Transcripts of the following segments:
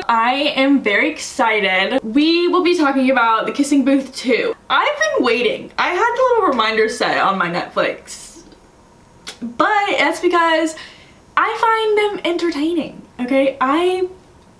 I am very excited. We will be talking about The Kissing Booth 2. I've been waiting. I had the little reminder set on my Netflix, but that's because I find them entertaining, okay? I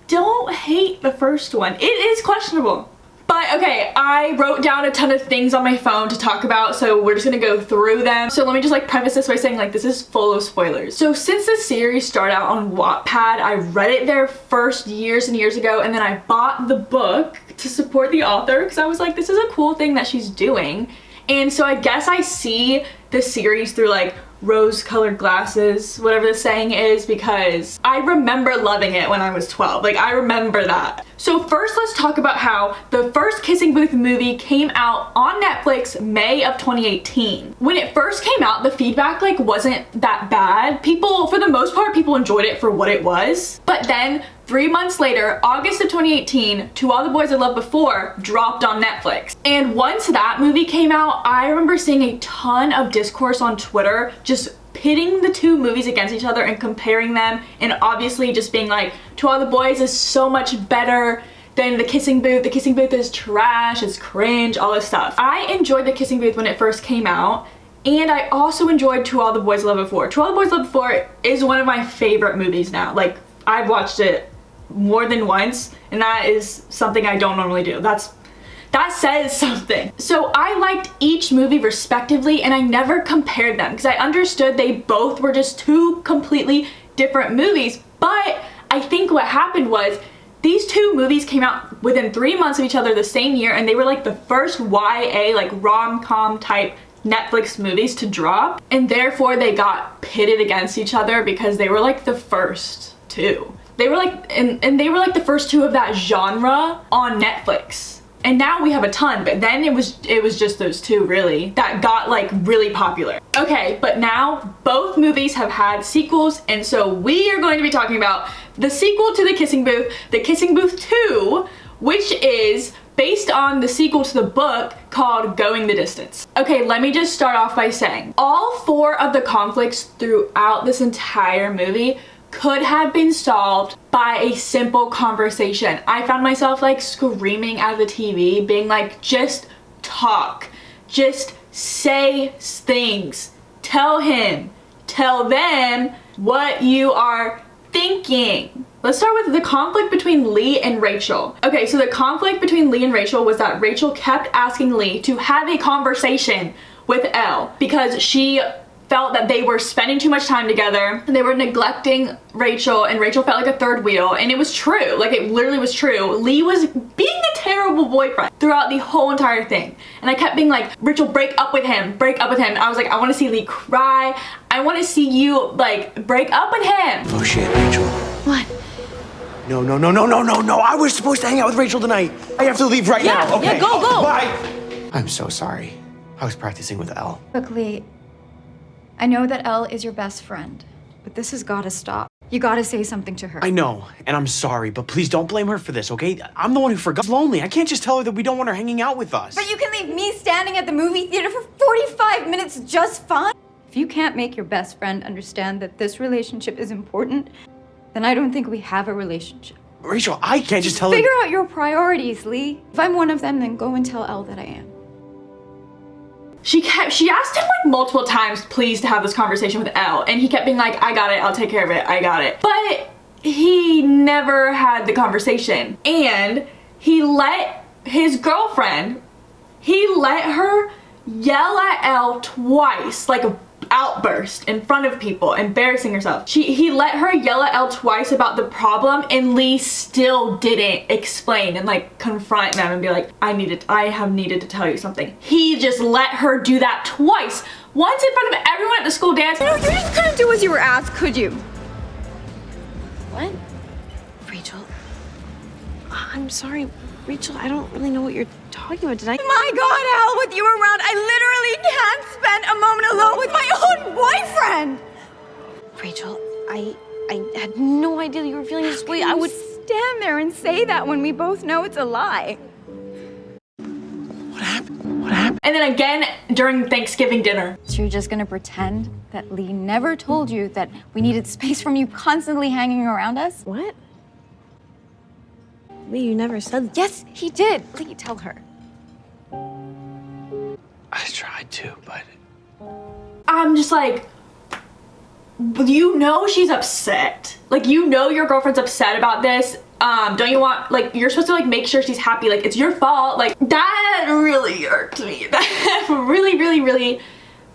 don't hate the first one. It is questionable. But okay, I wrote down a ton of things on my phone to talk about, so we're just gonna go through them. So let me just like preface this by saying like this is full of spoilers. So since the series started out on Wattpad, I read it there first years and years ago, and then I bought the book to support the author because I was like, this is a cool thing that she's doing. And so I guess I see the series through like rose-colored glasses, whatever the saying is, because I remember loving it when I was 12. Like, I remember that. So first, let's talk about how the first Kissing Booth movie came out on Netflix May of 2018. When it first came out, the feedback like wasn't that bad. People, for the most part, people enjoyed it for what it was. But then 3 months later, August of 2018, To All the Boys I Loved Before dropped on Netflix. And once that movie came out, I remember seeing a ton of discourse on Twitter just pitting the two movies against each other and comparing them, and obviously just being like, To All the Boys is so much better than The Kissing Booth. The Kissing Booth is trash, it's cringe, all this stuff. I enjoyed The Kissing Booth when it first came out, and I also enjoyed To All the Boys I Loved Before. To All the Boys I Loved Before is one of my favorite movies now. Like, I've watched it more than once, and that is something I don't normally do. That says something. So I liked each movie respectively, and I never compared them because I understood they both were just two completely different movies. But I think what happened was these two movies came out within 3 months of each other the same year, and they were like the first YA, like rom-com type Netflix movies to drop, and therefore they got pitted against each other because they were like the first two. They were like, and they were like the first two of that genre on Netflix. And now we have a ton, but then it was just those two really that got like really popular. Okay, but now both movies have had sequels, and so we are going to be talking about the sequel to The Kissing Booth, The Kissing Booth 2, which is based on the sequel to the book called Going the Distance. Okay, let me just start off by saying all four of the conflicts throughout this entire movie could have been solved by a simple conversation. I found myself like screaming at the TV, being like, just talk, just say things, tell him, tell them what you are thinking. Let's start with the conflict between Lee and Rachel. Okay, so the conflict between Lee and Rachel was that Rachel kept asking Lee to have a conversation with Elle because she felt that they were spending too much time together. They were neglecting Rachel, and Rachel felt like a third wheel, and it was true. Like, it literally was true. Lee was being a terrible boyfriend throughout the whole entire thing. And I kept being like, Rachel, break up with him, break up with him. I was like, I want to see Lee cry. I want to see you, like, break up with him. Oh shit, Rachel. What? No. I was supposed to hang out with Rachel tonight. I have to leave right now. Okay. Yeah, go. Bye. I'm so sorry. I was practicing with Elle. Look, Lee, I know that Elle is your best friend, but this has got to stop. You got to say something to her. I know, and I'm sorry, but please don't blame her for this, okay? I'm the one who forgot. She's lonely. I can't just tell her that we don't want her hanging out with us. But you can leave me standing at the movie theater for 45 minutes just fine. If you can't make your best friend understand that this relationship is important, then I don't think we have a relationship. Rachel, I can't just tell her. Figure out your priorities, Lee. If I'm one of them, then go and tell Elle that I am. She asked him like multiple times, please, to have this conversation with Elle, and he kept being like, I got it, I'll take care of it, I got it. But he never had the conversation, and he let his girlfriend, he let her yell at Elle twice, like a outburst in front of people, embarrassing herself. He let her yell at Elle twice about the problem, and Lee still didn't explain and like confront them and be like, I have needed to tell you something. He just let her do that twice. Once in front of everyone at the school dance. You just couldn't do as you were asked, could you? What? Rachel, I'm sorry, Rachel, I don't really know what you're talking about. Did I? My God, Elle, with you around, I literally can't spend a moment alone with my own boyfriend. Rachel, I had no idea you were feeling this way. I would stand there and say that when we both know it's a lie. What happened? And then again during Thanksgiving dinner. So you're just gonna pretend that Lee never told you that we needed space from you constantly hanging around us? What? Lee, you never said. Yes, he did. Lee, tell her. I tried to, but I'm just like, you know she's upset. Like, you know your girlfriend's upset about this. Don't you want, like, you're supposed to, like, make sure she's happy. Like, it's your fault. Like, that really irked me. That really, really, really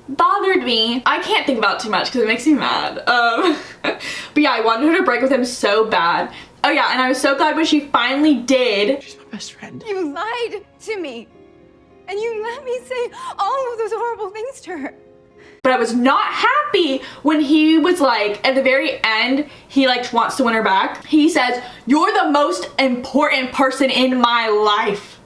bothered me. I can't think about it too much because it makes me mad. But yeah, I wanted her to break with him so bad. Oh yeah, and I was so glad when she finally did. she's my best friend. You lied to me. And you let me say all of those horrible things to her. But I was not happy when he was like, at the very end, he like wants to win her back. He says, "You're the most important person in my life."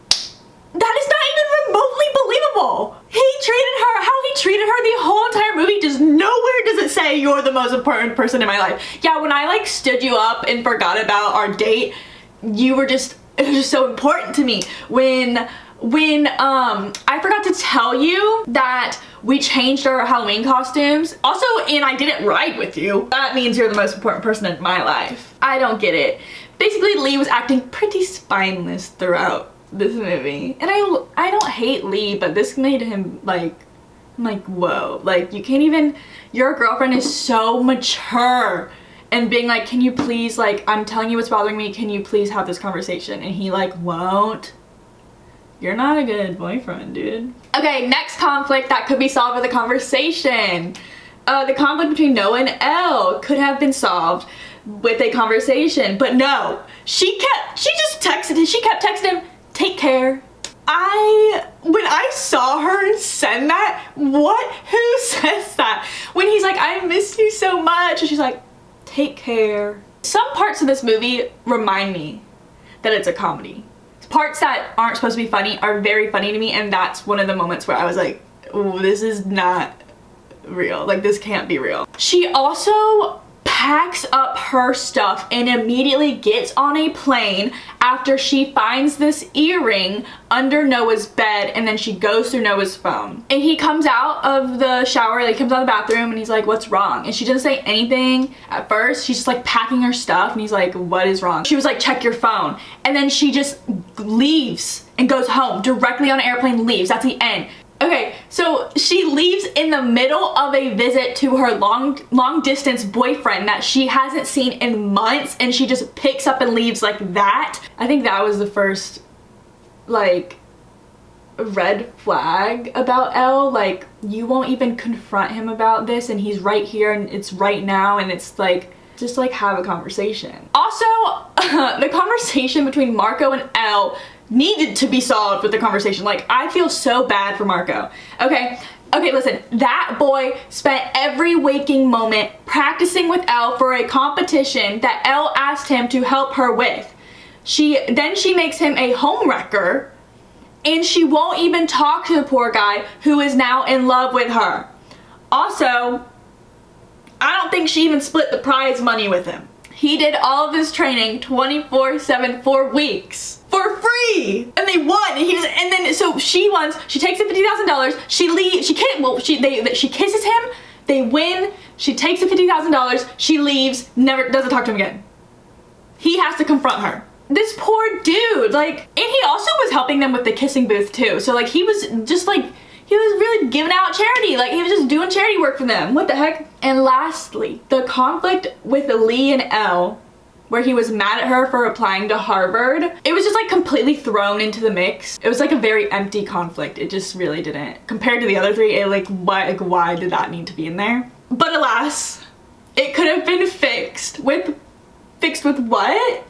That is not even remotely believable. He treated her, how he treated her the whole entire movie, just nowhere does it say you're the most important person in my life. Yeah, when I like stood you up and forgot about our date, you were just, it was just so important to me. When I forgot to tell you that we changed our Halloween costumes. Also, and I didn't ride with you. That means you're the most important person in my life. I don't get it. Basically, Lee was acting pretty spineless throughout this movie. And I don't hate Lee, but this made him like, I'm like, whoa. Like, you can't even, your girlfriend is so mature and being like, can you please, like, I'm telling you what's bothering me, can you please have this conversation? And he like, won't. You're not a good boyfriend, dude. Okay, next conflict that could be solved with a conversation. The conflict between Noah and Elle could have been solved with a conversation, but no. She kept texting him, "Take care." When I saw her send that, who says that? When he's like, "I miss you so much," and she's like, "Take care." Some parts of this movie remind me that it's a comedy. Parts that aren't supposed to be funny are very funny to me, and that's one of the moments where I was like, "Ooh, this is not real. Like, this can't be real." She also packs up her stuff and immediately gets on a plane after she finds this earring under Noah's bed, and then she goes through Noah's phone. And he comes out of the shower, like comes out of the bathroom, and he's like, "What's wrong?" And she doesn't say anything at first. She's just like packing her stuff, and he's like, "What is wrong?" She was like, "Check your phone." And then she just leaves and goes home directly on an airplane, leaves. That's the end. Okay, so she leaves in the middle of a visit to her long distance boyfriend that she hasn't seen in months, and she just picks up and leaves like that. I think that was the first like red flag about Elle. Like, you won't even confront him about this, and he's right here and it's right now, and it's like, just like have a conversation. Also, the conversation between Marco and Elle needed to be solved with the conversation. Like, I feel so bad for Marco. Okay, listen, that boy spent every waking moment practicing with Elle for a competition that Elle asked him to help her with. Then she makes him a homewrecker, and she won't even talk to the poor guy who is now in love with her. Also, I don't think she even split the prize money with him. He did all of this training 24/7 for weeks for free, and they won. And then so she wins. She takes the $50,000. She leaves. She kisses him. They win. She takes the $50,000. She leaves. Never doesn't talk to him again. He has to confront her. This poor dude. Like, and he also was helping them with the kissing booth too. So like, he was just like, he was really giving out charity. Like, he was just doing charity work for them. What the heck? And lastly, the conflict with Lee and Elle, where he was mad at her for applying to Harvard. It was just like completely thrown into the mix. It was like a very empty conflict. It just really didn't. Compared to the other three, why did that need to be in there? But alas, it could have been fixed with what?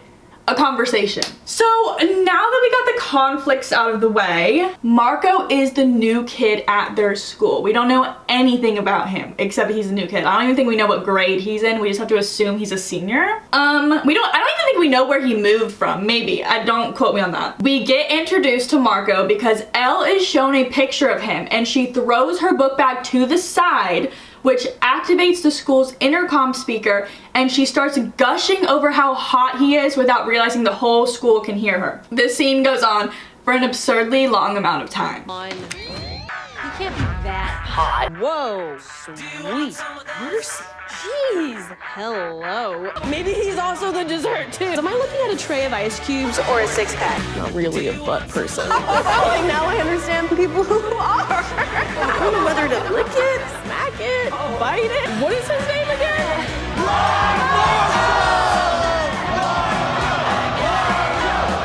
A conversation. So now that we got the conflicts out of the way, Marco is the new kid at their school. We don't know anything about him except he's a new kid. I don't even think we know what grade he's in. We just have to assume he's a senior. I don't even think we know where he moved from. Maybe. Don't quote me on that. We get introduced to Marco because Elle is shown a picture of him, and she throws her book bag to the side, which activates the school's intercom speaker, and she starts gushing over how hot he is without realizing the whole school can hear her. This scene goes on for an absurdly long amount of time. You can't be that hot. Whoa, sweet mercy. Jeez, hello. Maybe he's also the dessert too. Am I looking at a tray of ice cubes or a six-pack? Not really a butt person. Like, now I understand people who are. I don't know whether to lick it, smack it, bite it. What is his name again?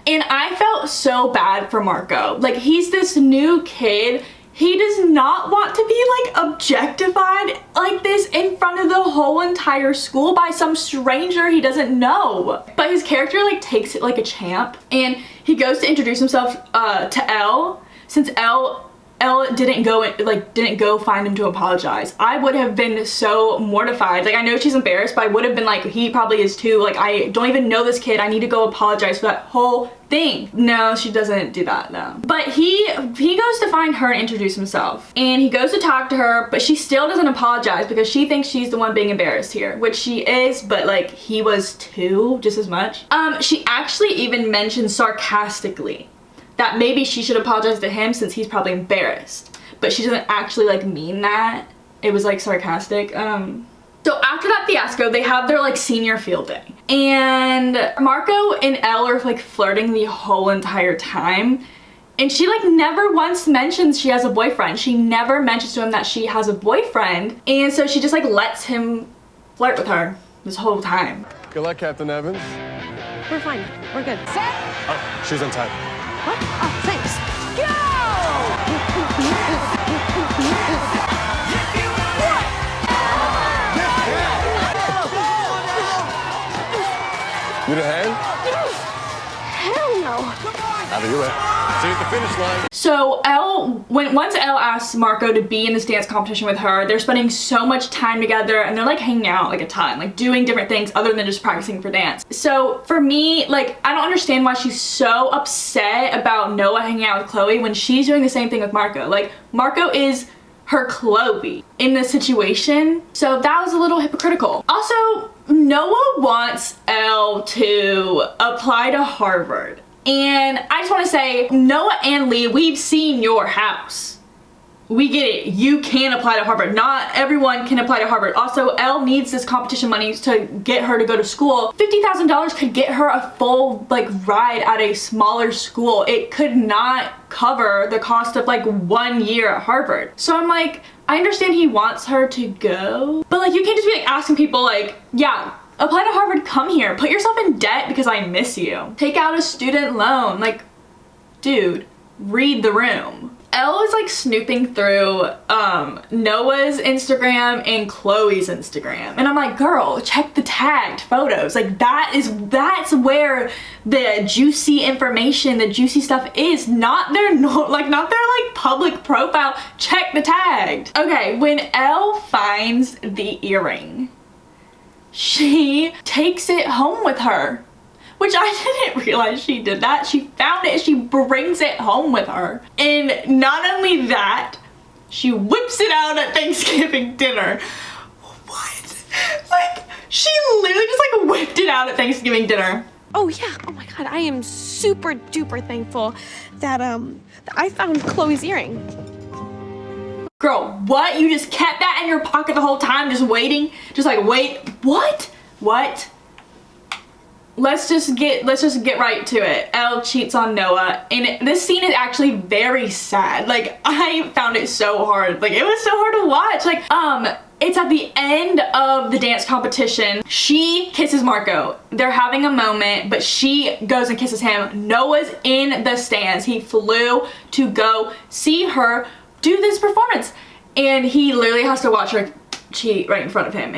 And I felt so bad for Marco. Like, he's this new kid. He does not want to be like objectified like this in front of the whole entire school by some stranger he doesn't know. But his character like takes it like a champ, and he goes to introduce himself to Elle. Since Elle didn't go find him to apologize. I would have been so mortified. Like, I know she's embarrassed, but I would have been like, he probably is too. Like, I don't even know this kid. I need to go apologize for that whole thing. No, she doesn't do that, no. But he goes to find her and introduce himself. And he goes to talk to her, but she still doesn't apologize because she thinks she's the one being embarrassed here, which she is, but like, he was too, just as much. She actually even mentioned sarcastically that maybe she should apologize to him since he's probably embarrassed. But she doesn't actually like mean that. It was like sarcastic. So after that fiasco, they have their like senior field day. And Marco and Elle are like flirting the whole entire time. And she like never once mentions she has a boyfriend. She never mentions to him that she has a boyfriend. And so she just like lets him flirt with her this whole time. Good luck, Captain Evans. We're fine. We're good. Set. Oh, she's on time. What? Oh, thanks. Go! Need a hand? Hell no. Have you it? See you at the finish line. So once Elle asks Marco to be in this dance competition with her, they're spending so much time together and they're like hanging out like a ton, like doing different things other than just practicing for dance. So for me, like, I don't understand why she's so upset about Noah hanging out with Chloe when she's doing the same thing with Marco. Like, Marco is her Chloe in this situation. So that was a little hypocritical. Also, Noah wants Elle to apply to Harvard. And I just want to say, Noah and Lee, we've seen your house. We get it. You can apply to Harvard. Not everyone can apply to Harvard. Also, Elle needs this competition money to get her to go to school. $50,000 could get her a full like ride at a smaller school. It could not cover the cost of like 1 year at Harvard. So I'm like, I understand he wants her to go, but like, you can't just be like asking people like, yeah, apply to Harvard, come here. Put yourself in debt because I miss you. Take out a student loan. Like, dude, read the room. Elle is like snooping through Noah's Instagram and Chloe's Instagram. And I'm like, girl, check the tagged photos. Like, that's where the juicy information, the juicy stuff is, not their public profile. Check the tagged. Okay, when Elle finds the earring, she takes it home with her, which I didn't realize she did that. She found it, she brings it home with her. And not only that, she whips it out at Thanksgiving dinner. What? Like, she literally just like whipped it out at Thanksgiving dinner. Oh yeah, oh my God, I am super duper thankful that I found Chloe's earring. Girl, what? You just kept that in your pocket the whole time, just waiting? Just like, wait, what? What? Let's just get right to it. Elle cheats on Noah, and this scene is actually very sad. Like, I found it so hard. Like, it was so hard to watch. Like, it's at the end of the dance competition. She kisses Marco. They're having a moment, but she goes and kisses him. Noah's in the stands. He flew to go see her do this performance, and he literally has to watch her cheat right in front of him,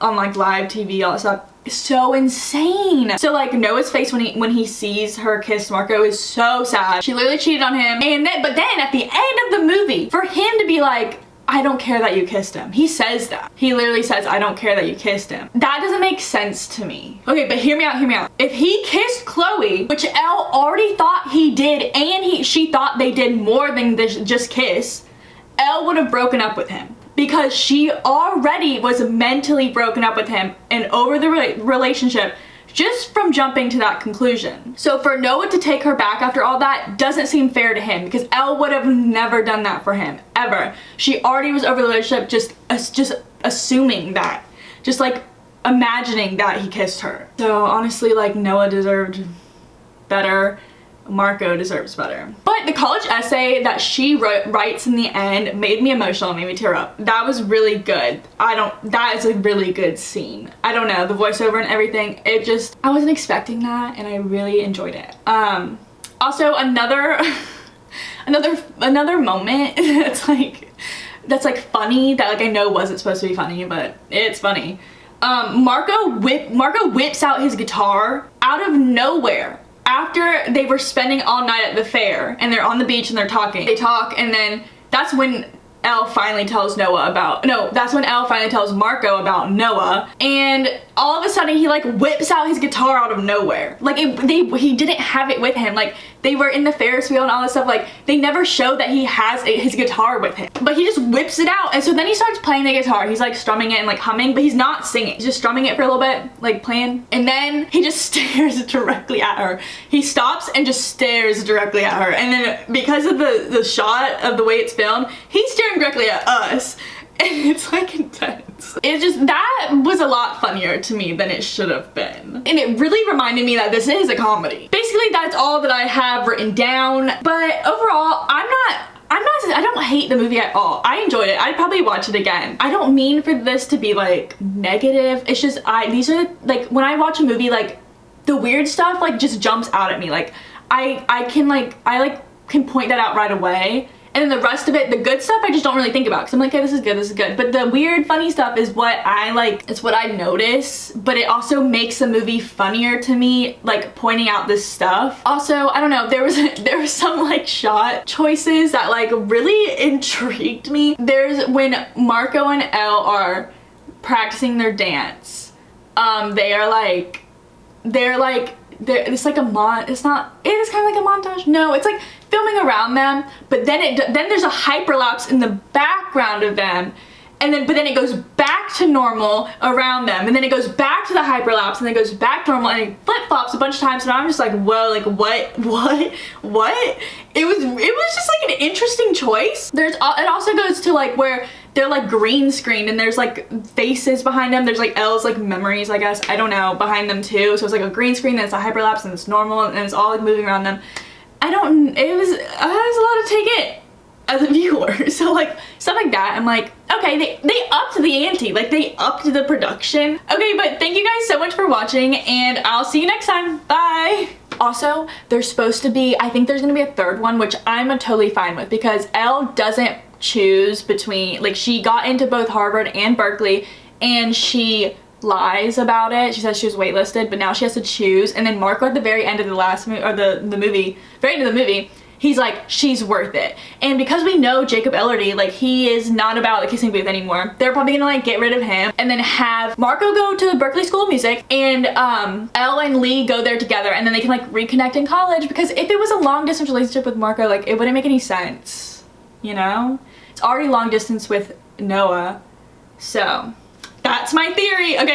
on like live TV, all that stuff. So insane. So like, Noah's face when he sees her kiss Marco is so sad. She literally cheated on him, but then at the end of the movie, for him to be like, I don't care that you kissed him. He says that. He literally says, I don't care that you kissed him. That doesn't make sense to me. Okay, but hear me out. If he kissed Chloe, which Elle already thought he did, and she thought they did more than just kiss, Elle would have broken up with him. Because she already was mentally broken up with him and over the relationship just from jumping to that conclusion. So for Noah to take her back after all that doesn't seem fair to him, because Elle would have never done that for him, ever. She already was over the relationship, just assuming that. just like imagining that he kissed her. So honestly, like, Noah deserved better. Marco deserves better. But the college essay that she writes in the end made me emotional, made me tear up. That was really good. That is a really good scene. I don't know, the voiceover and everything, it just, I wasn't expecting that and I really enjoyed it. Also another moment that's like funny, that like I know wasn't supposed to be funny, but it's funny. Marco whips out his guitar out of nowhere. After they were spending all night at the fair and they're on the beach and they're talking. They talk, and then that's when Elle finally tells Marco about Noah, and all of a sudden he like whips out his guitar out of nowhere. Like he didn't have it with him. Like they were in the Ferris wheel and all this stuff. Like they never show that he has his guitar with him, but he just whips it out. And so then he starts playing the guitar. He's like strumming it and like humming, but he's not singing. He's just strumming it for a little bit, like playing. And then he just stares directly at her. He stops and just stares directly at her. And then because of the shot of the way it's filmed, he's staring directly at us. And it's like intense. It's just, that was a lot funnier to me than it should have been. And it really reminded me that this is a comedy. Basically, that's all that I have written down. But overall, I don't hate the movie at all. I enjoyed it. I'd probably watch it again. I don't mean for this to be like negative. It's just, these are like, when I watch a movie, like the weird stuff like just jumps out at me. Like I can point that out right away. And then the rest of it, the good stuff, I just don't really think about because I'm like, okay, this is good, this is good. But the weird, funny stuff is what I like, it's what I notice, but it also makes the movie funnier to me, like pointing out this stuff. Also, I don't know, there was some like shot choices that like really intrigued me. There's when Marco and Elle are practicing their dance. It's like it is kind of like a montage. No, it's like filming around them, but then there's a hyperlapse in the background of them, and but then it goes back to normal around them, and then it goes back to the hyperlapse, and then it goes back to normal, and it flip-flops a bunch of times, and I'm just like, whoa, like what? It was just like an interesting choice. It also goes to like where they're like green screened and there's like faces behind them. There's like Elle's like memories, I guess, I don't know, behind them too. So it's like a green screen, then it's a hyperlapse, and it's normal, and it's all like moving around them. It was a lot to take in as a viewer. So like stuff like that, I'm like, okay, they upped the ante, like they upped the production. Okay, but thank you guys so much for watching, and I'll see you next time. Bye. Also, there's supposed to be, I think there's gonna be a third one, which I'm totally fine with, because Elle doesn't choose between, like, she got into both Harvard and Berkeley, and she lies about it. She says she was waitlisted, but now she has to choose. And then Marco at the very end of the last movie, or the movie, very end of the movie, he's like, she's worth it. And because we know Jacob Elordi, like, he is not about the kissing booth anymore, they're probably gonna like get rid of him and then have Marco go to the Berkeley School of Music, and Elle and Lee go there together, and then they can like reconnect in college. Because if it was a long distance relationship with Marco, like, it wouldn't make any sense, you know? It's already long distance with Noah. So that's my theory. Okay.